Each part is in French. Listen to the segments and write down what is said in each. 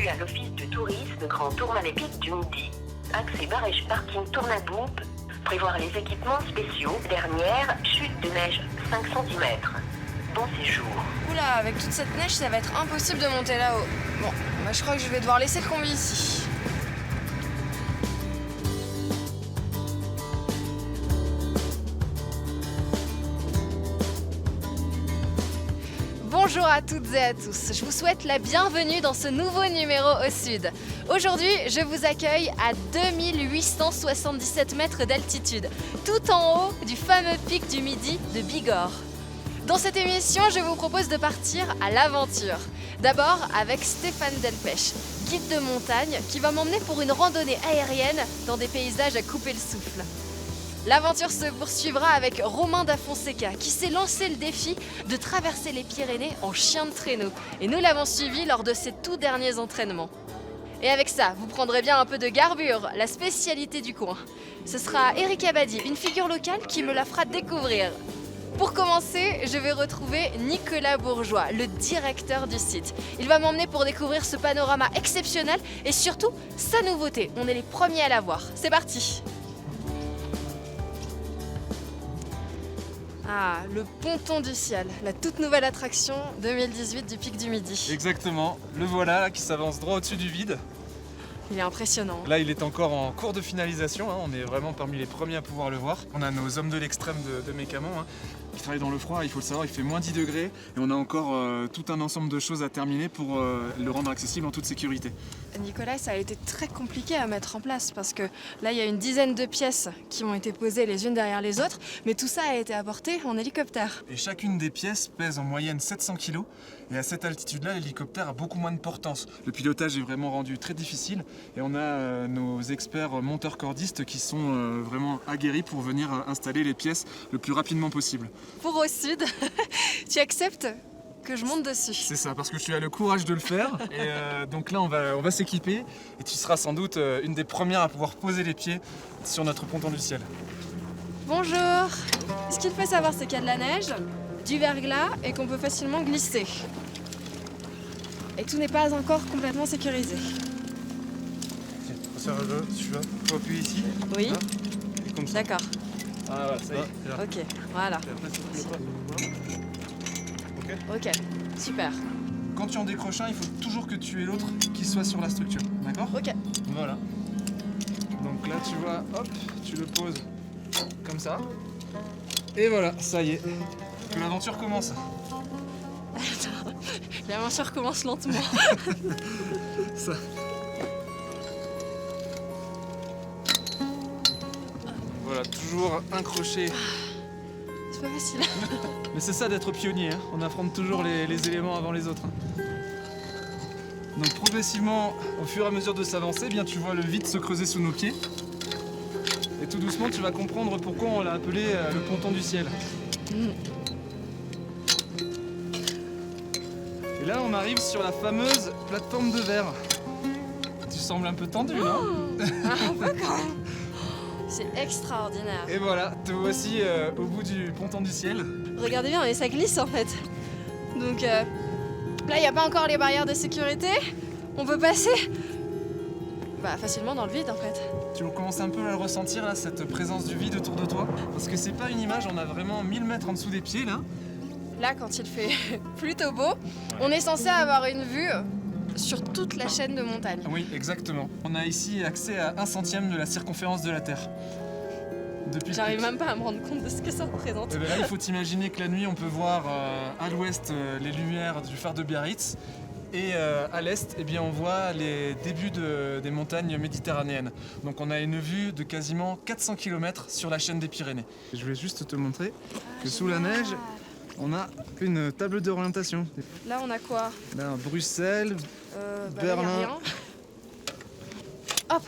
bienvenue à l'office de tourisme Grand Tourmalet Pic du Midi. Accès barège parking Tournaboupe. Prévoir les équipements spéciaux. Dernière, chute de neige 5 cm. Bon séjour. Oula, avec toute cette neige, ça va être impossible de monter là-haut. Bon, bah, je crois que je vais devoir laisser le combi ici. Bonjour à toutes et à tous, je vous souhaite la bienvenue dans ce nouveau numéro au sud. Aujourd'hui, je vous accueille à 2877 mètres d'altitude, tout en haut du fameux pic du Midi de Bigorre. Dans cette émission, je vous propose de partir à l'aventure. D'abord avec Stéphane Delpech, guide de montagne qui va m'emmener pour une randonnée aérienne dans des paysages à couper le souffle. L'aventure se poursuivra avec Romain da Fonseca qui s'est lancé le défi de traverser les Pyrénées en chien de traîneau. Et nous l'avons suivi lors de ses tout derniers entraînements. Et avec ça, vous prendrez bien un peu de garbure, la spécialité du coin. Ce sera Eric Abadi, une figure locale qui me la fera découvrir. Pour commencer, je vais retrouver Nicolas Bourgeois, le directeur du site. Il va m'emmener pour découvrir ce panorama exceptionnel et surtout sa nouveauté. On est les premiers à la voir. C'est parti! Ah, le ponton du ciel, la toute nouvelle attraction 2018 du Pic du Midi. Exactement, le voilà là, qui s'avance droit au-dessus du vide. Il est impressionnant. Là, il est encore en cours de finalisation, hein. On est vraiment parmi les premiers à pouvoir le voir. On a nos hommes de l'extrême de Mécamont, hein, qui travaillent dans le froid, il faut le savoir, il fait moins 10 degrés et on a encore tout un ensemble de choses à terminer pour le rendre accessible en toute sécurité. Nicolas, ça a été très compliqué à mettre en place parce que là, il y a une dizaine de pièces qui ont été posées les unes derrière les autres, mais tout ça a été apporté en hélicoptère. Et chacune des pièces pèse en moyenne 700 kg et à cette altitude-là, l'hélicoptère a beaucoup moins de portance. Le pilotage est vraiment rendu très difficile et on a nos experts monteurs cordistes qui sont vraiment aguerris pour venir installer les pièces le plus rapidement possible. Pour au sud, tu acceptes que je monte dessus? C'est ça, parce que tu as le courage de le faire. Et donc là, on va s'équiper et tu seras sans doute une des premières à pouvoir poser les pieds sur notre ponton du ciel. Bonjour! Ce qu'il faut savoir, c'est qu'il y a de la neige, du verglas et qu'on peut facilement glisser. Et tout n'est pas encore complètement sécurisé. Tiens, faut faire un jeu, si tu veux. Faut appuyer ici. Oui? Là, et comme ça. D'accord. Ah voilà, ça y est, c'est là. Ok, voilà. Et après, si tu veux pas. Ok. Ok, super. Quand tu en décroches un, il faut toujours que tu aies l'autre qui soit sur la structure. D'accord? Ok. Voilà. Donc là, tu vois, hop, tu le poses comme ça. Et voilà, ça y est. Que l'aventure commence. Attends, l'aventure commence lentement. Ça. Voilà, toujours un crochet. C'est pas facile. Mais c'est ça d'être pionnier, hein. On affronte toujours les éléments avant les autres. Donc progressivement, au fur et à mesure de s'avancer, eh bien tu vois le vide se creuser sous nos pieds. Et tout doucement, tu vas comprendre pourquoi on l'a appelé le ponton du ciel. Et là, on arrive sur la fameuse plateforme de verre. Tu sembles un peu tendu, non? Un peu quand même. C'est extraordinaire. Et voilà, te voici au bout du ponton du ciel. Regardez bien, mais ça glisse en fait. Donc là, il n'y a pas encore les barrières de sécurité. On peut passer facilement dans le vide en fait. Tu commences un peu à le ressentir là, cette présence du vide autour de toi. Parce que c'est pas une image, on a vraiment 1000 mètres en dessous des pieds là. Là, quand il fait plutôt beau, on est censé avoir une vue sur toute la chaîne de montagnes. Oui, exactement. On a ici accès à 1/100 de la circonférence de la Terre. Depuis J'arrive même pas à me rendre compte de ce que ça représente. Et bien là, il faut imaginer que la nuit, on peut voir à l'ouest les lumières du phare de Biarritz. Et à l'est, eh bien, on voit les débuts des montagnes méditerranéennes. Donc on a une vue de quasiment 400 km sur la chaîne des Pyrénées. Je vais juste te montrer que sous la neige, on a une table d'orientation. Là, on a quoi? Là, Bruxelles, Là, y a Berlin. rien. Hop!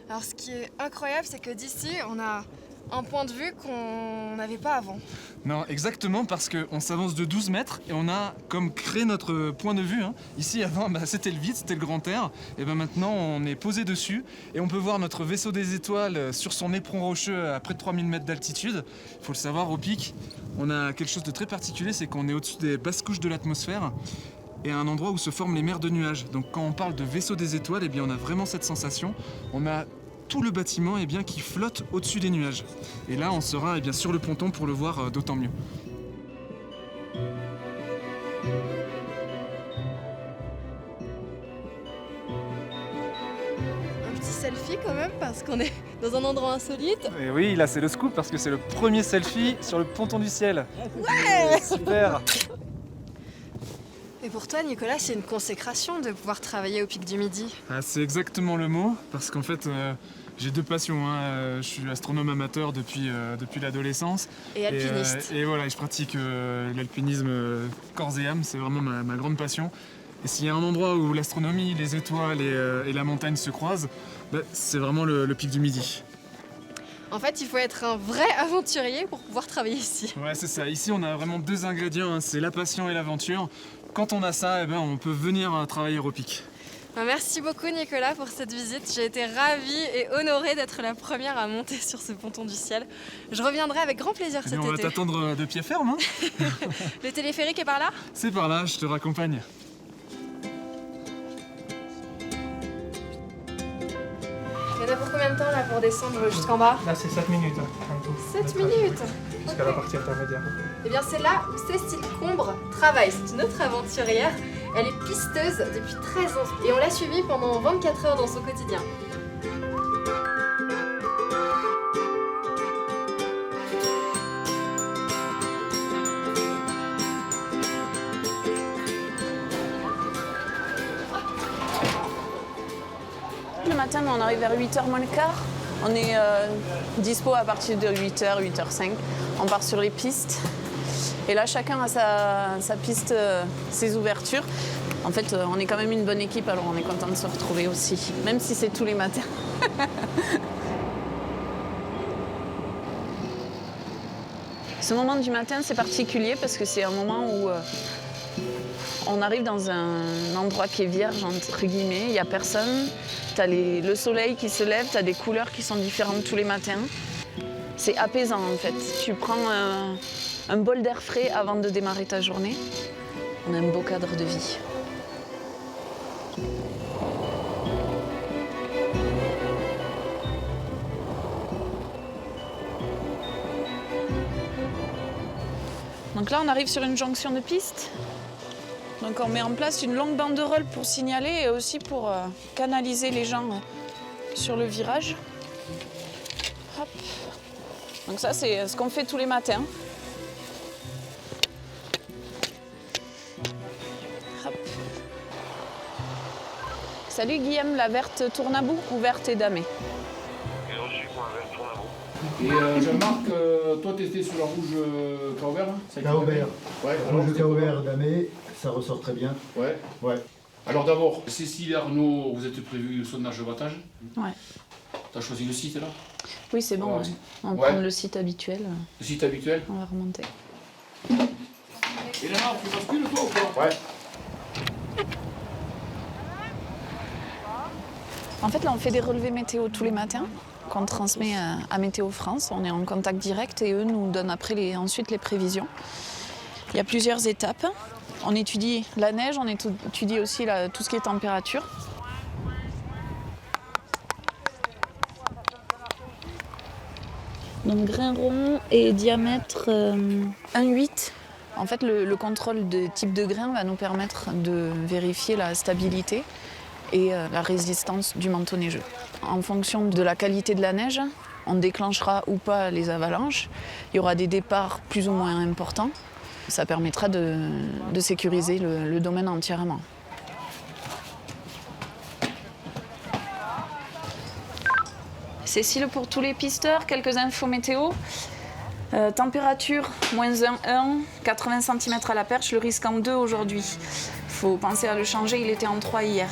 Alors, ce qui est incroyable, c'est que d'ici, on a un point de vue qu'on n'avait pas avant. Non, exactement, parce qu'on s'avance de 12 mètres et on a comme créé notre point de vue. Hein. Ici, avant, c'était le vide, c'était le grand air. Et maintenant, on est posé dessus et on peut voir notre vaisseau des étoiles sur son éperon rocheux à près de 3000 mètres d'altitude. Il faut le savoir, au pic, on a quelque chose de très particulier, c'est qu'on est au-dessus des basses couches de l'atmosphère. et à un endroit où se forment les mers de nuages. Donc quand on parle de vaisseau des étoiles, eh bien, on a vraiment cette sensation. On a tout le bâtiment eh bien, qui flotte au-dessus des nuages. Et là, on sera eh bien, sur le ponton pour le voir d'autant mieux. Un petit selfie quand même parce qu'on est dans un endroit insolite. Et oui, là c'est le scoop parce que c'est le premier selfie sur le ponton du ciel. Ouais, super. Et pour toi, Nicolas, c'est une consécration de pouvoir travailler au Pic du Midi. Ah, c'est exactement le mot, parce qu'en fait, j'ai deux passions. Je suis astronome amateur depuis l'adolescence. Et alpiniste. Et voilà, je pratique l'alpinisme corps et âme, c'est vraiment ma grande passion. Et s'il y a un endroit où l'astronomie, les étoiles et la montagne se croisent, bah, c'est vraiment le Pic du Midi. En fait, il faut être un vrai aventurier pour pouvoir travailler ici. Ouais, c'est ça. Ici, on a vraiment deux ingrédients, c'est la passion et l'aventure. Quand on a ça, eh ben, on peut venir travailler au Pic. Merci beaucoup Nicolas pour cette visite. J'ai été ravie et honorée d'être la première à monter sur ce ponton du ciel. Je reviendrai avec grand plaisir cet été. On va t'attendre de pied ferme. Le téléphérique est par là ? C'est par là, je te raccompagne. Il y en a pour combien de temps là pour descendre jusqu'en bas ? Là, c'est 7 minutes en tout. 7 minutes. Jusqu'à la partie intermédiaire. Eh bien c'est là où Cécile Combre travaille. C'est une autre aventurière. Elle est pisteuse depuis 13 ans et on l'a suivie pendant 24 heures dans son quotidien. Le matin, on arrive vers 8h moins le quart. On est dispo à partir de 8h, 8h05. On part sur les pistes. Et là, chacun a sa piste, ses ouvertures. En fait, on est quand même une bonne équipe, alors on est content de se retrouver aussi, même si c'est tous les matins. Ce moment du matin, c'est particulier parce que c'est un moment où on arrive dans un endroit qui est vierge, entre guillemets, il n'y a personne. Tu as le soleil qui se lève, tu as des couleurs qui sont différentes tous les matins. C'est apaisant en fait. Tu prends un bol d'air frais avant de démarrer ta journée. On a un beau cadre de vie. Donc là, on arrive sur une jonction de piste. Donc on met en place une longue banderole pour signaler et aussi pour canaliser les gens sur le virage. Hop. Donc ça, c'est ce qu'on fait tous les matins. Hop. Salut Guillaume, la verte tourne à bout ou verte et damée? Et Jean-Marc, toi tu étais sur la rouge Caubert, hein? Caubert. Ouais, Rouge Caubert damé, ça ressort très bien. Ouais. Ouais. Alors d'abord, Cécile et Arnaud, vous êtes prévu sondage de battage? Ouais. T'as choisi le site là? Oui, c'est bon. Ouais. Ouais. On Ouais. prend le site habituel. Le site habituel? On va remonter. Et là, tu bascules toi ou pas? Ouais. En fait, là, on fait des relevés météo tous les matins qu'on transmet à Météo France. On est en contact direct et eux nous donnent après ensuite les prévisions. Il y a plusieurs étapes. On étudie la neige, on étudie aussi tout ce qui est température. Donc grain rond et diamètre 1,8. En fait, le contrôle de type de grain va nous permettre de vérifier la stabilité et la résistance du manteau neigeux. En fonction de la qualité de la neige, on déclenchera ou pas les avalanches. Il y aura des départs plus ou moins importants. Ça permettra de sécuriser le domaine entièrement. Cécile, pour tous les pisteurs, quelques infos météo. Température, -1, 80 cm à la perche, le risque en 2 aujourd'hui. Il faut penser à le changer, il était en 3 hier.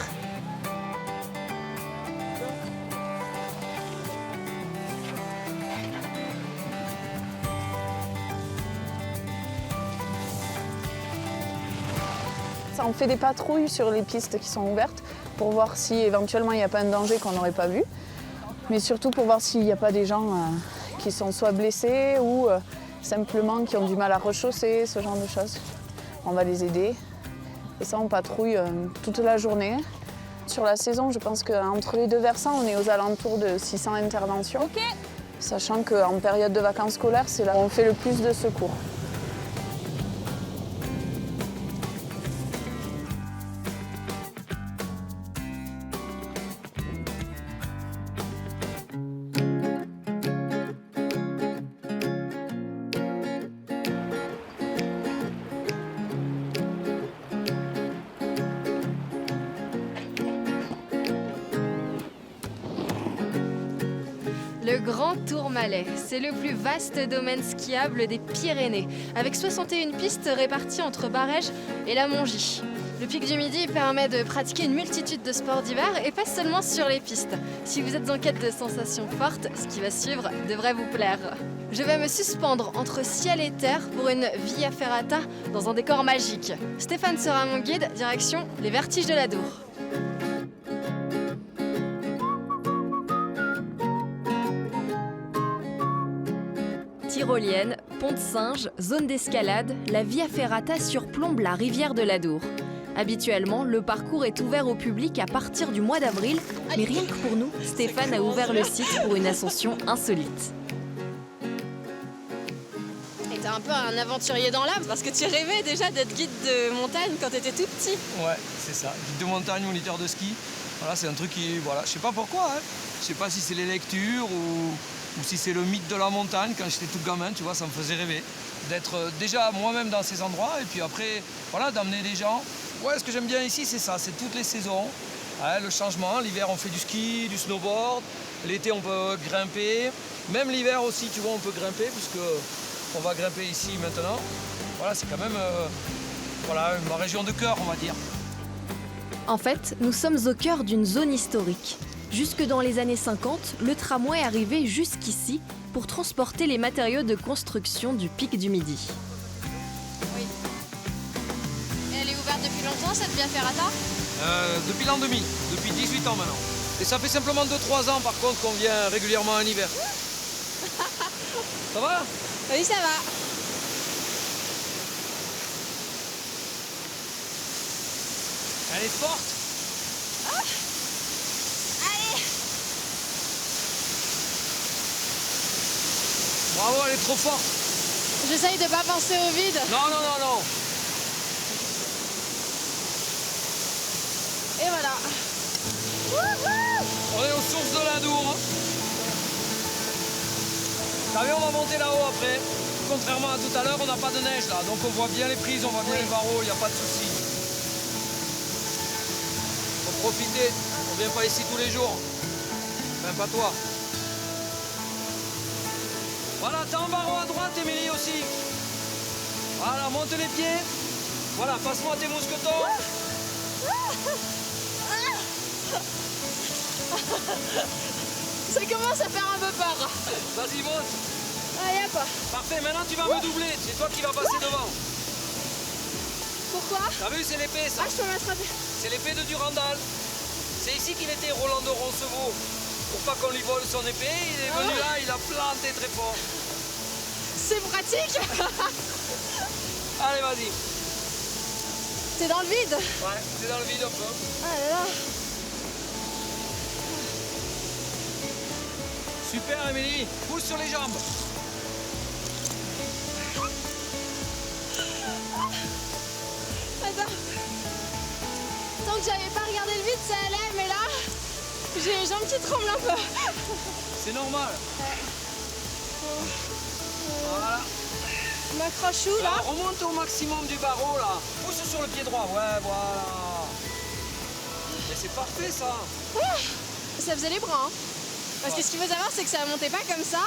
On fait des patrouilles sur les pistes qui sont ouvertes pour voir si éventuellement il n'y a pas un danger qu'on n'aurait pas vu. Mais surtout pour voir s'il n'y a pas des gens qui sont soit blessés ou simplement qui ont du mal à rechausser, ce genre de choses. On va les aider Et ça, on patrouille toute la journée. Sur la saison, je pense qu'entre les deux versants, on est aux alentours de 600 interventions. Ok. Sachant qu'en période de vacances scolaires, c'est là où on fait le plus de secours. Le Grand Tourmalet, c'est le plus vaste domaine skiable des Pyrénées, avec 61 pistes réparties entre Barèges et la Mongie. Le Pic du Midi permet de pratiquer une multitude de sports d'hiver et pas seulement sur les pistes. Si vous êtes en quête de sensations fortes, ce qui va suivre devrait vous plaire. Je vais me suspendre entre ciel et terre pour une Via Ferrata dans un décor magique. Stéphane sera mon guide, direction les Vertiges de l'Adour. Tyrolienne, pont de singe, zone d'escalade, la Via Ferrata surplombe la rivière de l'Adour. Habituellement, le parcours est ouvert au public à partir du mois d'avril, mais rien que pour nous, Stéphane a ouvert le site pour une ascension insolite. Et t'es un peu un aventurier dans l'âme, parce que tu rêvais déjà d'être guide de montagne quand t'étais tout petit. Ouais, c'est ça. Guide de montagne, moniteur de ski. Voilà, c'est un truc qui, voilà, je sais pas pourquoi. Hein. Je sais pas si c'est les lectures ou si c'est le mythe de la montagne. Quand j'étais tout gamin, tu vois, ça me faisait rêver d'être déjà moi-même dans ces endroits et puis après, voilà, d'amener des gens. Ouais, ce que j'aime bien ici, c'est ça, c'est toutes les saisons. Ouais, le changement, l'hiver on fait du ski, du snowboard, l'été on peut grimper, même l'hiver aussi, tu vois, on peut grimper puisque on va grimper ici maintenant. Voilà, c'est quand même voilà, ma région de cœur, on va dire. En fait, nous sommes au cœur d'une zone historique. Jusque dans les années 50, le tramway arrivait jusqu'ici pour transporter les matériaux de construction du Pic du Midi. Oui. Et elle est ouverte depuis longtemps, cette Via Ferrata ? Depuis l'an 2000, depuis 18 ans maintenant. Et ça fait simplement 2-3 ans par contre qu'on vient régulièrement en hiver. Ça va ? Oui, ça va. Elle est forte. Allez ! Bravo, elle est trop forte. J'essaye de pas penser au vide. Non, non, non, non. Et voilà. On est aux sources de l'Adour. T'as vu, on va monter là-haut après. Contrairement à tout à l'heure, on n'a pas de neige là. Donc on voit bien les prises, on voit bien les barreaux, il n'y a pas de souci. Faut profiter. On vient pas ici tous les jours. Même pas toi. Voilà, t'as un barreau à droite, Émilie aussi. Voilà, monte les pieds. Voilà, passe-moi tes mousquetons. Ça commence à faire un peu peur. Vas-y, monte. Allez hop. Parfait, maintenant tu vas me doubler. C'est toi qui vas passer devant. Pourquoi ? T'as vu, c'est l'épée ça. Ah, je peux m'attraper. C'est l'épée de Durandal. C'est ici qu'il était Roland de Roncevaux. Pour pas qu'on lui vole son épée, il est venu là, il a planté très fort. C'est pratique. Allez, vas-y. T'es dans le vide. Ouais, c'est dans le vide un peu. Ah là là. Super, Émilie. Pousse sur les jambes. Attends. Tant que j'avais pas regardé le vide, ça allait, mais là, j'ai les jambes qui tremblent un peu. C'est normal. Voilà. Je m'accroche où là ? Alors, remonte au maximum du barreau là. Pousse sur le pied droit. Ouais, voilà. Mais c'est parfait ça. Ça faisait les bras. Hein. Parce que ce qu'il faut savoir, c'est que ça montait pas comme ça,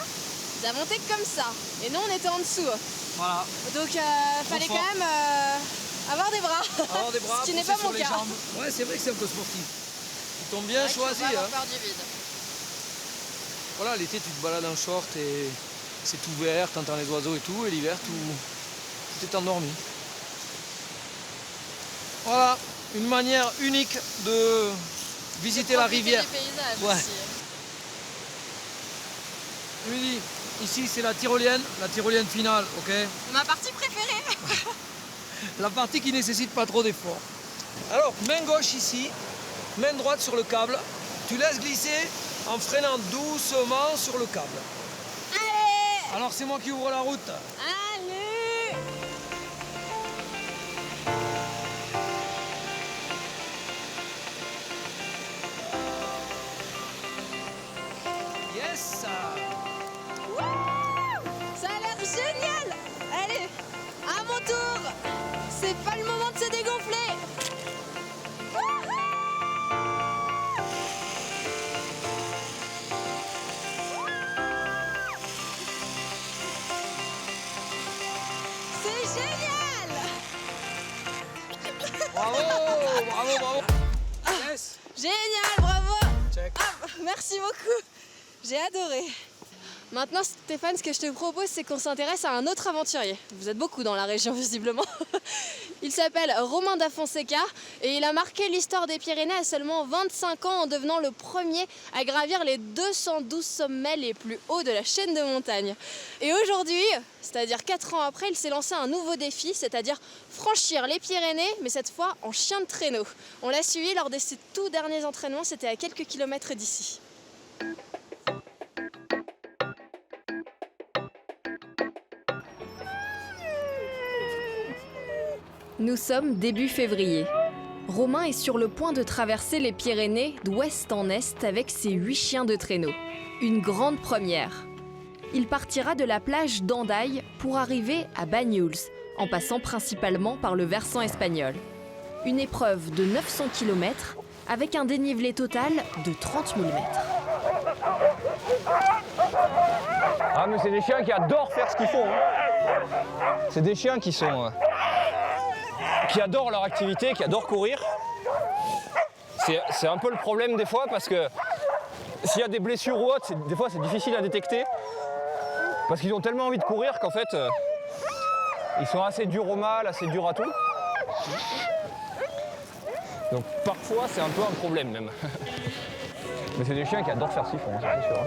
ça montait comme ça. Et nous, on était en dessous. Voilà. Donc, fallait fort. quand même avoir des bras. Alors des bras, Ce qui n'est pousser pas sur mon les cas. jambes. Ouais, c'est vrai que c'est un peu sportif. Ils t'ont bien choisi. Hein. Peur du vide. Voilà, l'été, tu te balades en short et c'est ouvert, t'entends les oiseaux et tout. Et l'hiver, tout est endormi. Voilà, une manière unique de visiter la rivière. Du paysage Ouais. aussi. Émilie, ici c'est la tyrolienne finale, ok? Ma partie préférée. La partie qui nécessite pas trop d'efforts. Alors, main gauche ici, main droite sur le câble. Tu laisses glisser en freinant doucement sur le câble. Allez! Alors, c'est moi qui ouvre la route. Allez! Yes! Ça a l'air génial! Allez, à mon tour! C'est pas le moment de se dégonfler! C'est génial! Bravo, bravo, bravo. Yes! Génial, bravo! Check. Hop, merci beaucoup! J'ai adoré! Maintenant, Stéphane, ce que je te propose, c'est qu'on s'intéresse à un autre aventurier. Vous êtes beaucoup dans la région, visiblement. Il s'appelle Romain da Fonseca et il a marqué l'histoire des Pyrénées à seulement 25 ans en devenant le premier à gravir les 212 sommets les plus hauts de la chaîne de montagnes. Et aujourd'hui, c'est-à-dire 4 ans après, il s'est lancé un nouveau défi, c'est-à-dire franchir les Pyrénées, mais cette fois en chien de traîneau. On l'a suivi lors de ses tout derniers entraînements, c'était à quelques kilomètres d'ici. Nous sommes début février. Romain est sur le point de traverser les Pyrénées d'ouest en est avec ses 8 chiens de traîneau. Une grande première. Il partira de la plage d'Andaille pour arriver à Banyuls, en passant principalement par le versant espagnol. Une épreuve de 900 km avec un dénivelé total de 30 000 mètres. Ah mais c'est des chiens qui adorent faire ce qu'ils font. Hein. C'est des chiens qui sont... qui adorent leur activité, qui adorent courir. C'est un peu le problème des fois parce que s'il y a des blessures ou autres, des fois c'est difficile à détecter. Parce qu'ils ont tellement envie de courir qu'en fait, ils sont assez durs au mal, assez durs à tout. Donc parfois c'est un peu un problème même. Mais c'est des chiens qui adorent faire ce qu'ils font, ça c'est sûr.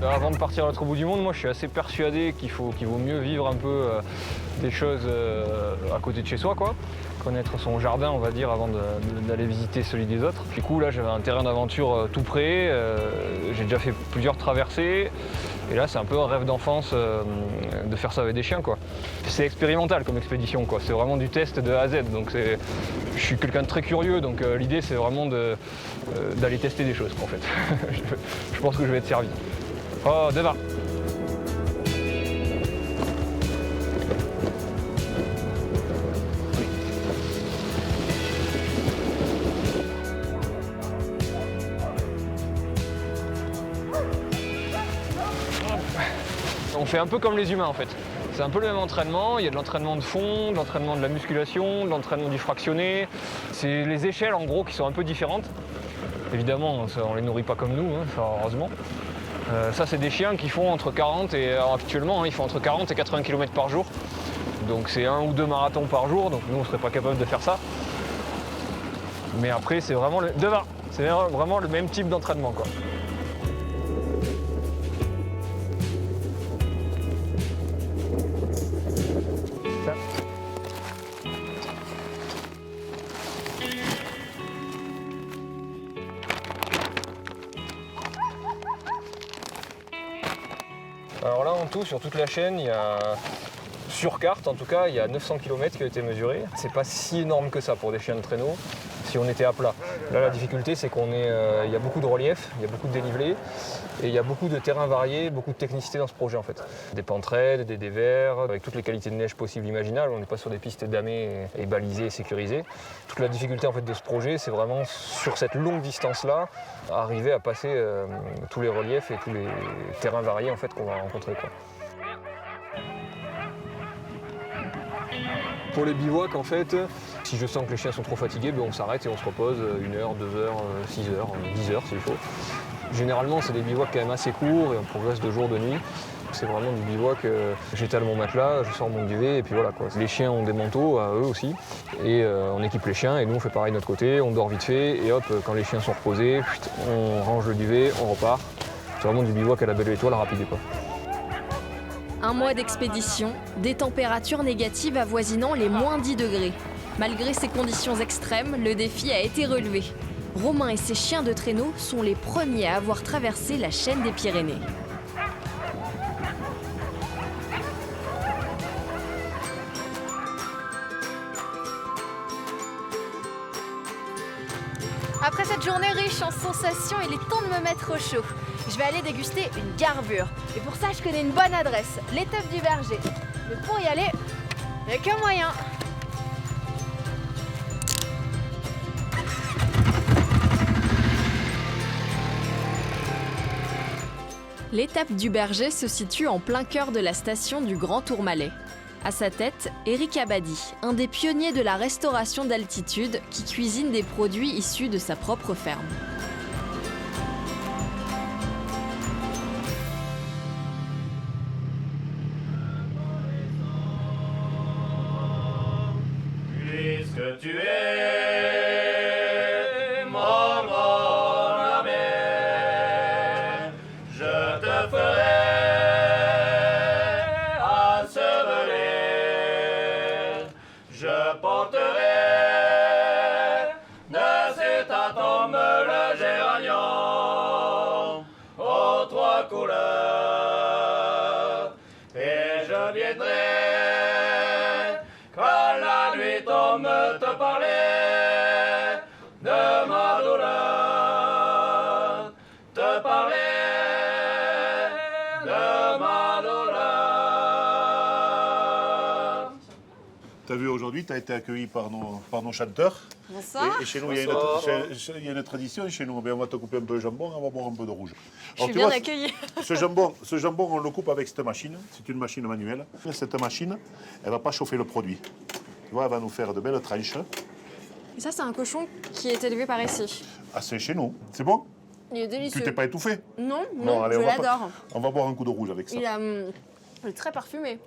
Avant de partir à l'autre bout du monde, moi je suis assez persuadé qu'il vaut mieux vivre un peu des choses à côté de chez soi, quoi. Connaître son jardin, on va dire, avant d'aller visiter celui des autres. Du coup, là, j'avais un terrain d'aventure tout près, j'ai déjà fait plusieurs traversées, et là, c'est un peu un rêve d'enfance de faire ça avec des chiens, quoi. C'est expérimental comme expédition, quoi. C'est vraiment du test de A à Z, donc je suis quelqu'un de très curieux, donc l'idée, c'est vraiment d'aller tester des choses, quoi, en fait. Je pense que je vais être servi. Oh, devant. On fait un peu comme les humains en fait. C'est un peu le même entraînement, il y a de l'entraînement de fond, de l'entraînement de la musculation, de l'entraînement du fractionné. C'est les échelles en gros qui sont un peu différentes. Évidemment, on les nourrit pas comme nous, hein, heureusement. Ça, c'est des chiens qui font entre 40 et alors, actuellement, hein, ils font entre 40 et 80 km par jour. Donc c'est 1 ou 2 marathons par jour, donc nous on serait pas capable de faire ça. Mais après, c'est vraiment vraiment le même type d'entraînement, quoi. Alors là, en tout, sur toute la chaîne, il y a, sur carte en tout cas, il y a 900 km qui ont été mesurés. C'est pas si énorme que ça pour des chiens de traîneau, si on était à plat. Là, la difficulté, c'est il y a beaucoup de relief, il y a beaucoup de dénivelé, et il y a beaucoup de terrains variés, beaucoup de technicité dans ce projet en fait. Des pentes raides, des dévers, avec toutes les qualités de neige possibles imaginables. On n'est pas sur des pistes damées et balisées et sécurisées. Toute la difficulté en fait de ce projet, c'est vraiment sur cette longue distance-là, arriver à passer tous les reliefs et tous les terrains variés en fait qu'on va rencontrer, quoi. Pour les bivouacs, en fait, si je sens que les chiens sont trop fatigués, on s'arrête et on se repose 1 heure, 2 heures, 6 heures, 10 heures s'il faut. Généralement, c'est des bivouacs quand même assez courts et on progresse de jour, de nuit. C'est vraiment du bivouac. J'étale mon matelas, je sors mon duvet et puis voilà quoi. Les chiens ont des manteaux, à eux aussi. Et on équipe les chiens et nous on fait pareil de notre côté. On dort vite fait et hop, quand les chiens sont reposés, on range le duvet, on repart. C'est vraiment du bivouac à la belle étoile rapide quoi. Un mois d'expédition, des températures négatives avoisinant les moins 10 degrés. Malgré ces conditions extrêmes, le défi a été relevé. Romain et ses chiens de traîneau sont les premiers à avoir traversé la chaîne des Pyrénées. Après cette journée riche en sensations, il est temps de me mettre au chaud. Je vais aller déguster une garbure. Et pour ça, je connais une bonne adresse, l'étape du Berger. Mais pour y aller, il n'y a qu'un moyen. L'étape du Berger se situe en plein cœur de la station du Grand Tourmalet. À sa tête, Éric Abadi, un des pionniers de la restauration d'altitude qui cuisine des produits issus de sa propre ferme. Puisque tu es mon grand ami, je te ferai ensevelir, je porterai de cet atome le géranium aux trois couleurs, et je viendrai quand la nuit tombe te parler de ma douleur, te parler de ma douleur. Tu as vu aujourd'hui, tu as été accueilli par nos chanteurs. Bonsoir. Et chez nous, il y a une tradition chez nous. On va te couper un peu de jambon, on va boire un peu de rouge. Je suis bien accueillie. Ce jambon, on le coupe avec cette machine. C'est une machine manuelle. Cette machine, elle ne va pas chauffer le produit. Tu vois, elle va nous faire de belles tranches. Et ça, c'est un cochon qui est élevé par ici. Ah, c'est chez nous. C'est bon? Il est délicieux. Tu t'es pas étouffé? Non, Allez, je on va l'adore. On va boire un coup de rouge avec ça. Il est très parfumé.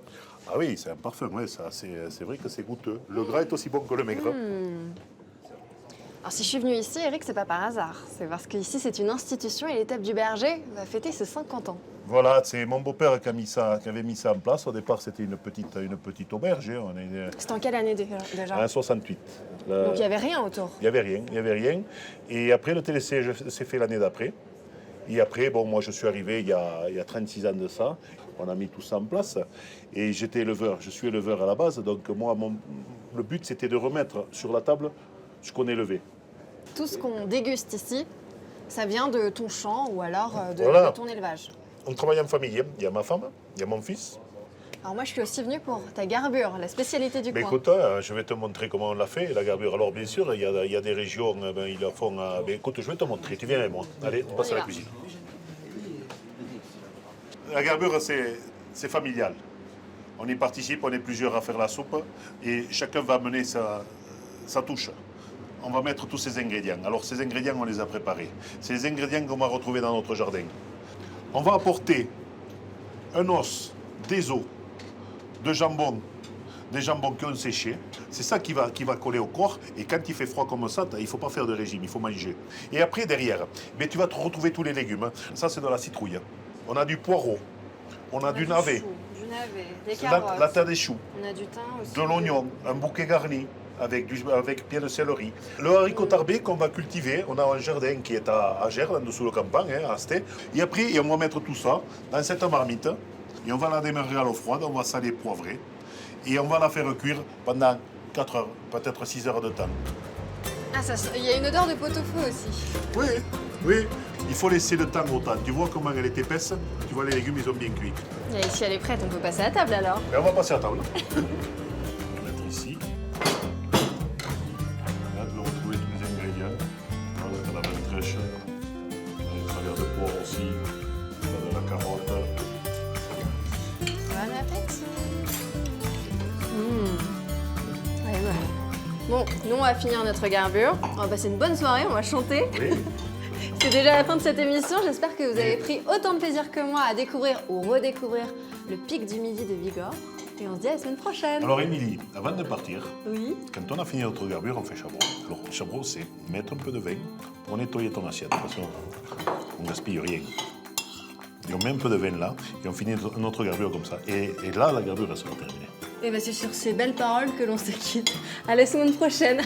Ah oui, c'est un parfum, ouais, ça. C'est vrai que c'est goûteux. Le gras est aussi bon que le maigre. Alors si je suis venue ici, Eric, c'est pas par hasard. C'est parce qu'ici, c'est une institution et l'étape du Berger va fêter ses 50 ans. Voilà, c'est mon beau-père qui avait mis ça en place. Au départ, c'était une petite auberge. C'était en quelle année déjà? En 68. Donc il n'y avait rien autour. Il n'y avait rien. Et après, le télésiège s'est fait l'année d'après. Et après, bon, moi, je suis arrivé il y a 36 ans de ça. On a mis tout ça en place. Et j'étais éleveur. Je suis éleveur à la base. Donc, moi, le but, c'était de remettre sur la table ce qu'on élevait. Tout ce qu'on déguste ici, ça vient de ton champ ou alors de ton élevage. On travaille en famille. Il y a ma femme, il y a mon fils. Alors moi, je suis aussi venue pour ta garbure, la spécialité du coin. Écoute, je vais te montrer comment on l'a fait, la garbure. Alors, bien sûr, il y a des régions, ils la font... écoute, je vais te montrer. Tu viens avec moi. Allez, on passe à la cuisine. La garbure, c'est familial. On y participe, on est plusieurs à faire la soupe et chacun va amener sa touche. On va mettre tous ces ingrédients. Alors, ces ingrédients, on les a préparés. C'est les ingrédients qu'on va retrouver dans notre jardin. On va apporter un os, des os, de jambon, des jambons qui ont séché. C'est ça qui va coller au corps. Et quand il fait froid comme ça, il ne faut pas faire de régime, il faut manger. Et après, derrière, tu vas te retrouver tous les légumes. Ça, c'est de la citrouille. On a du poireau, on a du navet, des carottes, la terre des choux, on a du thym aussi, de l'oignon, un bouquet garni avec pied de céleri. Le haricot tarbé qu'on va cultiver, on a un jardin qui est à Gers, en dessous le campagne, à Asté. Et après, on va mettre tout ça dans cette marmite et on va la démarrer à l'eau froide, on va saler, poivrer et on va la faire cuire pendant 4 heures, peut-être 6 heures de temps. Ah, il y a une odeur de pot-au-feu aussi. Oui. Il faut laisser le temps au temps. Tu vois comment elle est épaisse? Tu vois, les légumes, ils ont bien cuit. Et ici, elle est prête, on peut passer à table alors. Et on va passer à table. On va mettre ici. Là, tu vas retrouver tous les ingrédients. On va mettre la ventreche, les travers de porc aussi, de la carotte. Bon appétit. Bon, nous, on va finir notre garbure. On va passer une bonne soirée, on va chanter. Oui. C'est déjà la fin de cette émission. J'espère que vous avez pris autant de plaisir que moi à découvrir ou redécouvrir le pic du Midi de Bigorre. Et on se dit à la semaine prochaine. Alors Émilie, avant de partir, Oui. quand on a fini notre garbure, on fait chabrot. Alors chabrot, c'est mettre un peu de vin pour nettoyer ton assiette, parce qu'on ne gaspille rien. Et on met un peu de vin là, et on finit notre garbure comme ça. Et là, la garbure, elle sera terminée. Et bien c'est sur ces belles paroles que l'on se quitte. À la semaine prochaine.